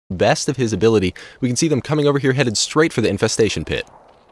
best of his ability. We can see them coming over here headed straight for the infestation pit.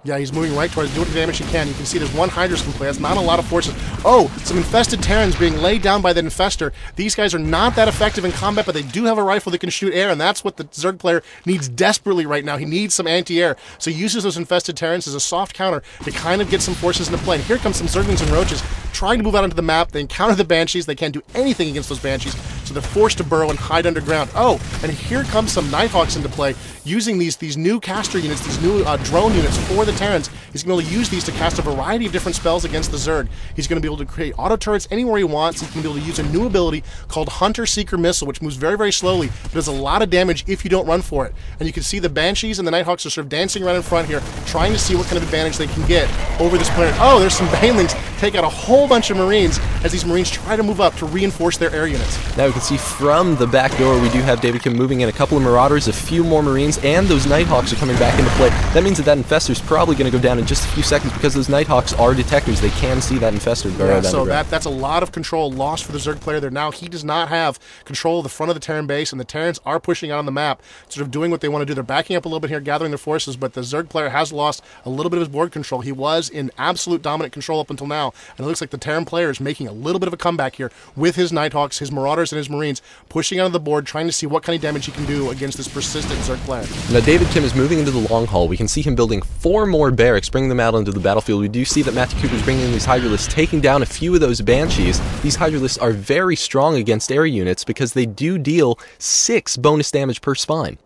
Yeah, he's moving right towards doing the damage he can. You can see there's one Hydra's can play. That's not a lot of forces. Oh, some infested Terrans being laid down by the Infestor. These guys are not that effective in combat, but they do have a rifle that can shoot air, and that's what the Zerg player needs desperately right now. He needs some anti-air. So he uses those infested Terrans as a soft counter to kind of get some forces into play. And here comes some Zerglings and Roaches trying to move out onto the map. They encounter the Banshees. They can't do anything against those Banshees, so they're forced to burrow and hide underground. Oh, and here comes some Nighthawks into play, using these new caster units, these new drone units for the Terrans. He's going to be able to use these to cast a variety of different spells against the Zerg. He's going to be able to create auto turrets anywhere he wants. He's going to be able to use a new ability called Hunter-Seeker Missile, which moves very, very slowly, but does a lot of damage if you don't run for it. And you can see the Banshees and the Nighthawks are sort of dancing around in front here, trying to see what kind of advantage they can get over this planet. Oh, there's some Banelings take out a whole bunch of Marines as these Marines try to move up to reinforce their air units. Now we can see from the back door we do have David Kim moving in a couple of Marauders, a few more Marines, and those Nighthawks are coming back into play. That means that Infestor's probably going to go down in just a few seconds because those Nighthawks are detectors. They can see that Infestor burrow down so the ground. that's a lot of control lost for the Zerg player there. Now he does not have control of the front of the Terran base, and the Terrans are pushing out on the map, sort of doing what they want to do. They're backing up a little bit here, gathering their forces, but the Zerg player has lost a little bit of his board control. He was in absolute dominant control up until now, and it looks like the Terran player is making a little bit of a comeback here with his Nighthawks, his Marauders, and his Marines pushing out of the board, trying to see what kind of damage he can do against this persistent Zerg player. Now David Kim is moving into the long haul. We can see him building 4 more barracks, bringing them out onto the battlefield. We do see that Matthew Cooper is bringing in these Hydralisks, taking down a few of those Banshees. These Hydralisks are very strong against air units because they do deal 6 bonus damage per spine.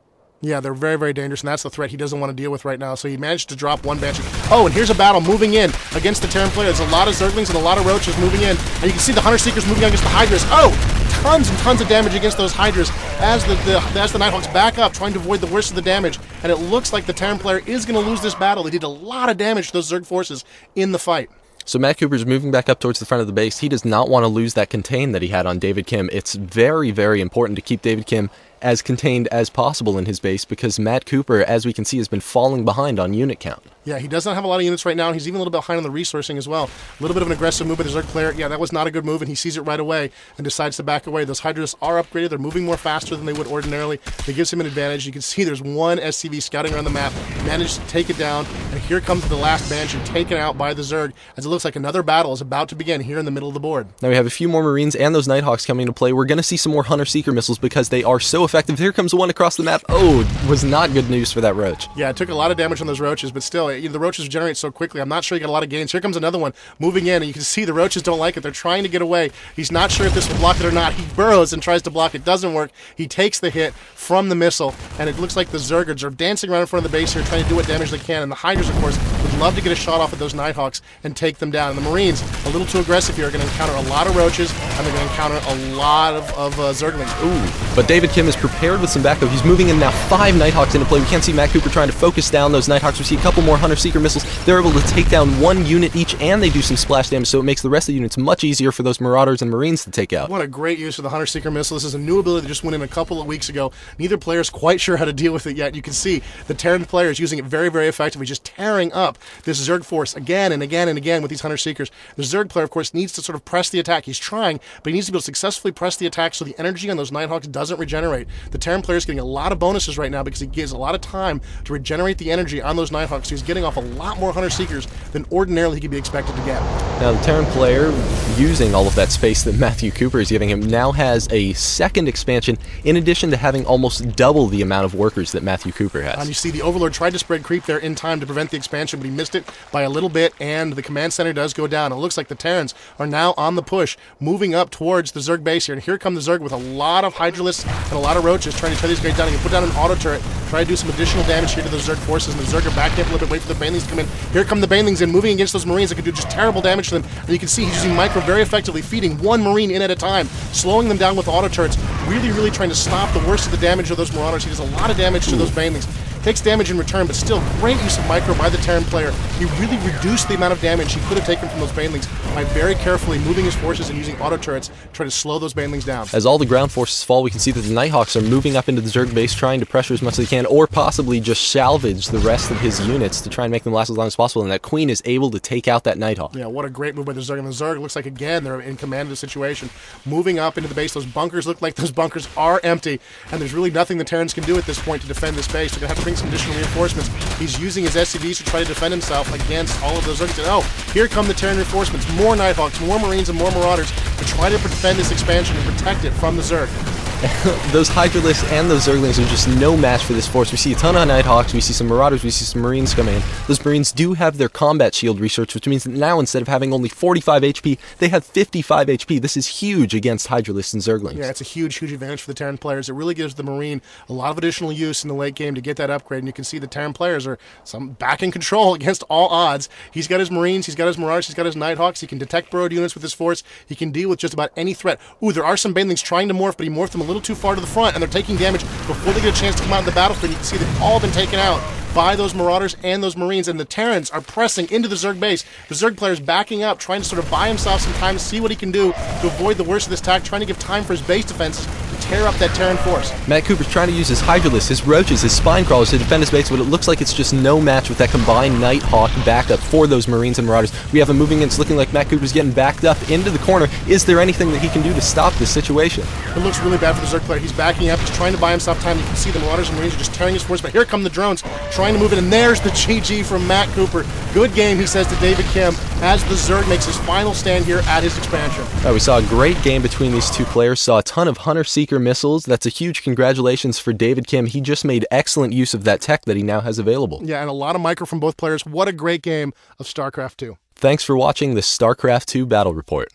Yeah, they're very, very dangerous, and that's the threat he doesn't want to deal with right now. So he managed to drop one Banshee. Oh, and here's a battle moving in against the Terran player. There's a lot of Zerglings and a lot of Roaches moving in. And you can see the Hunter-Seekers moving against the Hydras. Oh, tons and tons of damage against those Hydras as the Nighthawks back up, trying to avoid the worst of the damage. And it looks like the Terran player is going to lose this battle. They did a lot of damage to those Zerg forces in the fight. So Matt Cooper's moving back up towards the front of the base. He does not want to lose that contain that he had on David Kim. It's very, very important to keep David Kim as contained as possible in his base because Matt Cooper, as we can see, has been falling behind on unit count. Yeah, he does not have a lot of units right now. He's even a little bit behind on the resourcing as well. A little bit of an aggressive move by the Zerg player. Yeah, that was not a good move, and he sees it right away and decides to back away. Those Hydras are upgraded. They're moving more faster than they would ordinarily. That gives him an advantage. You can see there's one SCV scouting around the map. He managed to take it down, and here comes the last Banshee taken out by the Zerg as it looks like another battle is about to begin here in the middle of the board. Now we have a few more Marines and those Nighthawks coming into play. We're going to see some more Hunter-Seeker missiles because they are so effective. Here comes one across the map. Oh, it was not good news for that Roach. Yeah, it took a lot of damage on those Roaches, but still, the Roaches generate so quickly. I'm not sure he got a lot of gains. Here comes another one moving in, and you can see the Roaches don't like it. They're trying to get away. He's not sure if this will block it or not. He burrows and tries to block it. Doesn't work. He takes the hit from the missile, and it looks like the Zergers are dancing around in front of the base here, trying to do what damage they can, and the Hydras, of course, would love to get a shot off at those Nighthawks and take them down. And the Marines, a little too aggressive here, are going to encounter a lot of Roaches, and they're going to encounter a lot of Zerglings. Ooh, but David Kim is prepared with some backup. He's moving in now 5 Nighthawks into play. We can't see Matt Cooper trying to focus down those Nighthawks. We see a couple more Hunter-Seeker missiles. They're able to take down 1 unit each, and they do some splash damage, so it makes the rest of the units much easier for those Marauders and Marines to take out. What a great use of the Hunter-Seeker missile. This is a new ability that just went in a couple of weeks ago. Neither player is quite sure how to deal with it yet. You can see the Terran player is using it very, very effectively, just tearing up this Zerg force again and again and again with these Hunter-Seekers. The Zerg player, of course, needs to sort of press the attack. He's trying, but he needs to be able to successfully press the attack so the energy on those Nighthawks doesn't regenerate. The Terran player is getting a lot of bonuses right now because he gives a lot of time to regenerate the energy on those Nighthawks. So he's getting off a lot more Hunter-Seekers than ordinarily he could be expected to get. Now the Terran player, using all of that space that Matthew Cooper is giving him, now has a second expansion in addition to having almost double the amount of workers that Matthew Cooper has. And you see the Overlord tried to spread creep there in time to prevent the expansion, but he missed it by a little bit, and the command center does go down. It looks like the Terrans are now on the push, moving up towards the Zerg base here, and here come the Zerg with a lot of Hydralisks and a lot of Roaches trying to tear these guys down. He can put down an auto turret, try to do some additional damage here to those Zerg forces, and the Zerg are backing up a little bit, wait for the Banelings to come in. Here come the Banelings in, moving against those Marines that can do just terrible damage to them, and you can see he's using micro very effectively, feeding 1 Marine in at a time, slowing them down with auto turrets, really, really trying to stop the worst of the damage of those Marauders. He does a lot of damage to those Banelings. Takes damage in return, but still great use of micro by the Terran player. He really reduced the amount of damage he could have taken from those banelings by very carefully moving his forces and using auto turrets to try to slow those banelings down. As all the ground forces fall, we can see that the Nighthawks are moving up into the Zerg base, trying to pressure as much as they can, or possibly just salvage the rest of his units to try and make them last as long as possible, and that Queen is able to take out that Nighthawk. Yeah, what a great move by the Zerg. And the Zerg looks like, again, they're in command of the situation. Moving up into the base, those bunkers look like those bunkers are empty, and there's really nothing the Terrans can do at this point to defend this base. They're going to have to bring some additional reinforcements. He's using his SCVs to try to defend himself against all of those Zergs. And oh, here come the Terran reinforcements. More Nighthawks, more Marines, and more Marauders to try to defend this expansion and protect it from the Zerg. Those Hydralisks and those Zerglings are just no match for this force. We see a ton of Nighthawks, we see some Marauders, we see some Marines coming in. Those Marines do have their combat shield research, which means that now instead of having only 45 HP, they have 55 HP. This is huge against Hydralisks and Zerglings. Yeah, it's a huge, huge advantage for the Terran players. It really gives the Marine a lot of additional use in the late game to get that upgrade, and you can see the Terran players are back in control against all odds. He's got his Marines, he's got his Marauders, he's got his Nighthawks, he can detect burrowed units with his force, he can deal with just about any threat. Ooh, there are some banelings trying to morph, but he morphed them a little too far to the front, and they're taking damage before they get a chance to come out in the battlefield. You can see they've all been taken out by those Marauders and those Marines, and the Terrans are pressing into the Zerg base. The Zerg player's backing up, trying to sort of buy himself some time to see what he can do to avoid the worst of this attack, trying to give time for his base defenses to tear up that Terran force. Matt Cooper's trying to use his Hydralisks, his Roaches, his Spine Crawlers to defend his base, but it looks like it's just no match with that combined Nighthawk backup for those Marines and Marauders. We have him moving in. It's looking like Matt Cooper's getting backed up into the corner. Is there anything that he can do to stop this situation? It looks really bad for the Zerg player. He's backing up. He's trying to buy himself time. You can see the Marauders and Marines are just tearing his force, but here come the drones trying to move it, and there's the GG from Matt Cooper. Good game, he says to David Kim, as the Zerg makes his final stand here at his expansion. We saw a great game between these two players, saw a ton of Hunter-Seeker missiles. That's a huge congratulations for David Kim. He just made excellent use of that tech that he now has available. Yeah, and a lot of micro from both players. What a great game of StarCraft 2. Thanks for watching the StarCraft 2 Battle Report.